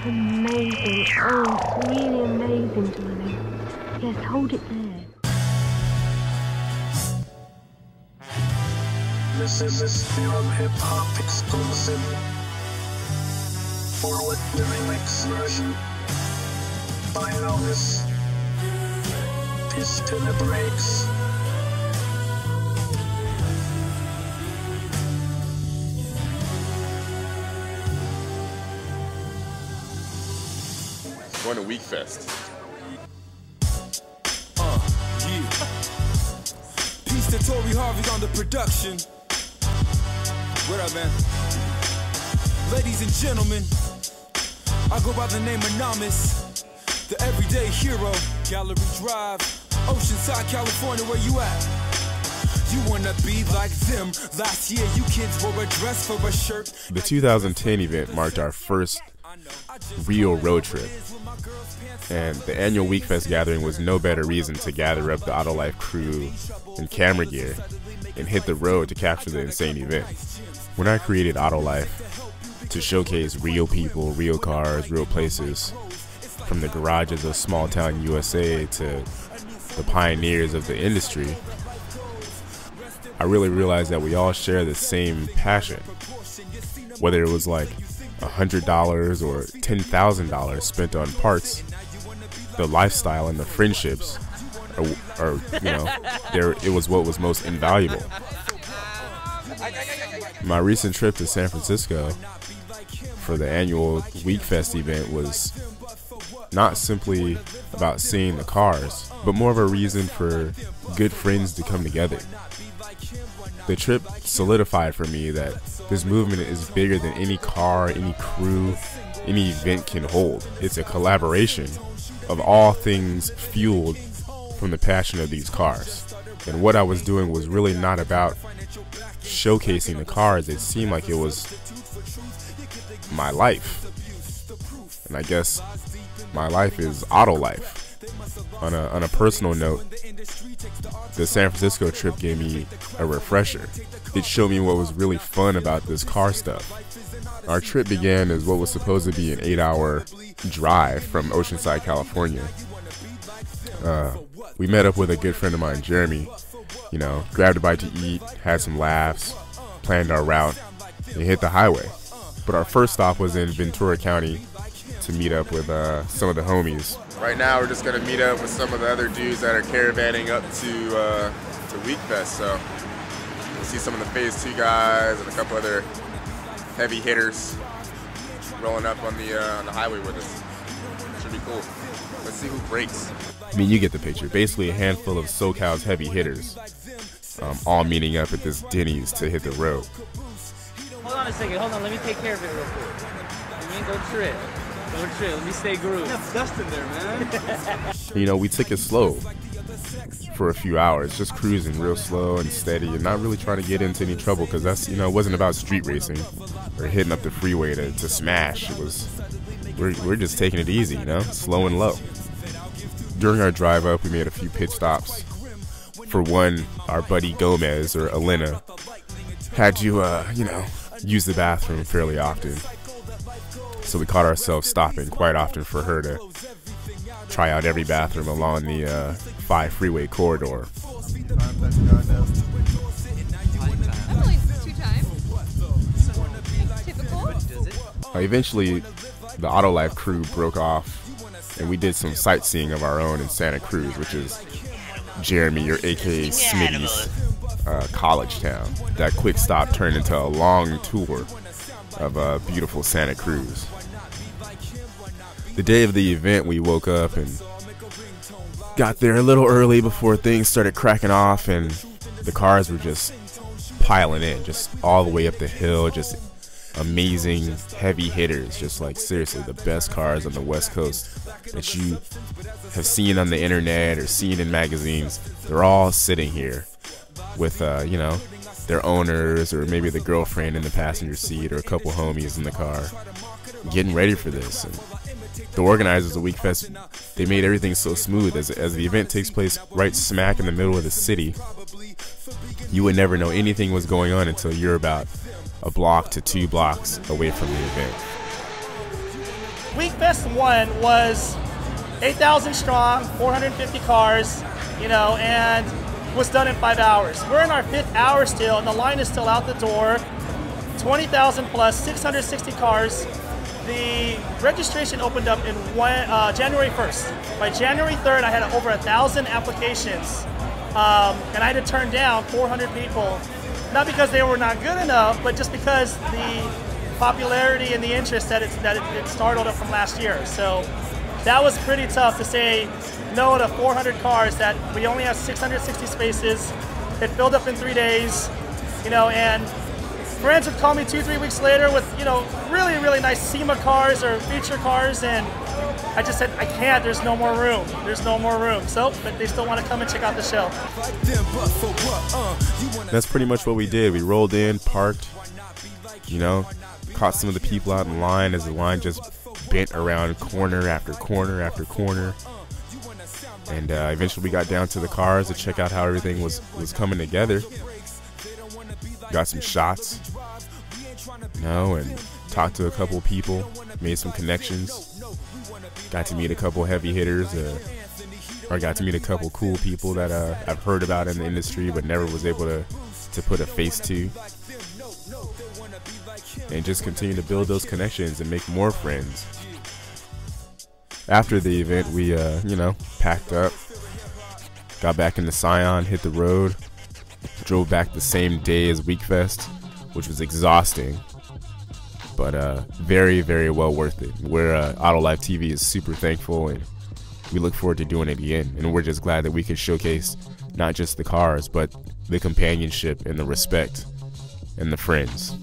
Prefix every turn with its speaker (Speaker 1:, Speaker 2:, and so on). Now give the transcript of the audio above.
Speaker 1: Amazing. Oh, it's really amazing, Johnny. Yes, hold it there.
Speaker 2: This is film hip-hop exclusive. Forward the remix version by NomiS. Piston the brakes.
Speaker 3: Going to WekFest.
Speaker 4: Yeah. Peace to Tory Harvey on the production. What up, man? Ladies and gentlemen, I go by the name of NomiS, the everyday hero. Gallery Drive, Oceanside, California, where you at? You wanna be like them. Last year, you kids wore a dress for a shirt.
Speaker 3: The 2010 event marked our first real road trip, and the annual WekFest gathering was no better reason to gather up the AutoLife crew and camera gear and hit the road to capture the insane event. When I created AutoLife to showcase real people, real cars, real places, from the garages of small town USA to the pioneers of the industry, I really realized that we all share the same passion. Whether it was like $100 or $10,000 spent on parts, the lifestyle and the friendships are it was what was most invaluable. My recent trip to San Francisco for the annual WekFest event was not simply about seeing the cars, but more of a reason for good friends to come together. The trip solidified for me that this movement is bigger than any car, any crew, any event can hold. It's a collaboration of all things fueled from the passion of these cars. And what I was doing was really not about showcasing the cars. It seemed like it was my life. And I guess my life is AutoLife. On a personal note, the San Francisco trip gave me a refresher. It showed me what was really fun about this car stuff. Our trip began as what was supposed to be an 8-hour drive from Oceanside, California. We met up with a good friend of mine, Jeremy, grabbed a bite to eat, had some laughs, planned our route, and hit the highway. But our first stop was in Ventura County to meet up with some of the homies. Right now we're just gonna meet up with some of the other dudes that are caravanning up to WekFest. So we'll see some of the Phase 2 guys and a couple other heavy hitters rolling up on the highway with us. Should be cool. Let's see who breaks. I mean, you get the picture. Basically a handful of SoCal's heavy hitters, all meeting up at this Denny's to hit the road.
Speaker 5: Hold on a second, hold on, let me take care of it real quick. Let me go trip. Don't trip, let me stay grooved. Enough dust in there, man.
Speaker 3: We took it slow for a few hours, just cruising real slow and steady and not really trying to get into any trouble, because that's, it wasn't about street racing or hitting up the freeway to smash. It was, we're just taking it easy, slow and low. During our drive up, we made a few pit stops. For one, our buddy Gomez, or Elena, had to, use the bathroom fairly often. So we caught ourselves stopping quite often for her to try out every bathroom along the 5 freeway corridor.
Speaker 6: Only 2 times. Typical.
Speaker 3: Eventually, the AutoLife crew broke off, and we did some sightseeing of our own in Santa Cruz, which is Jeremy, or aka Smitty's, college town. That quick stop turned into a long tour of beautiful Santa Cruz. The day of the event, we woke up and got there a little early before things started cracking off, and the cars were just piling in, just all the way up the hill, just amazing heavy hitters, just like seriously the best cars on the West Coast that you have seen on the internet or seen in magazines. They're all sitting here with their owners, or maybe the girlfriend in the passenger seat, or a couple homies in the car, getting ready for this. And the organizers of WekFest, they made everything so smooth. As the event takes place right smack in the middle of the city, you would never know anything was going on until you're about a block to 2 blocks away from the event.
Speaker 7: WekFest 1 was 8,000 strong, 450 cars, you know, and was done in 5 hours. We're in our 5th hour still, and the line is still out the door. 20,000 plus, 660 cars. The registration opened up in January 1st. By January 3rd, I had over 1,000 applications, and I had to turn down 400 people, not because they were not good enough, but just because the popularity and the interest that it started up from last year. So that was pretty tough to say no to 400 cars that we only have 660 spaces. It filled up in 3 days, you know, and friends would call me 2-3 weeks later with, you know, really, really nice SEMA cars or feature cars, and I just said, I can't, there's no more room. There's no more room. So, but they still want to come and check out the show.
Speaker 3: That's pretty much what we did. We rolled in, parked, you know, caught some of the people out in line as the line just bent around corner after corner after corner. And eventually we got down to the cars to check out how everything was coming together. Got some shots, you know, and talked to a couple people, made some connections. Got to meet a couple heavy hitters, or got to meet a couple cool people that I've heard about in the industry but never was able to put a face to. And just continue to build those connections and make more friends. After the event, we, you know, packed up, got back into Scion, hit the road, drove back the same day as WekFest, which was exhausting, but very, very well worth it. We're AutoLife TV is super thankful, and we look forward to doing it again. And we're just glad that we could showcase not just the cars, but the companionship and the respect and the friends.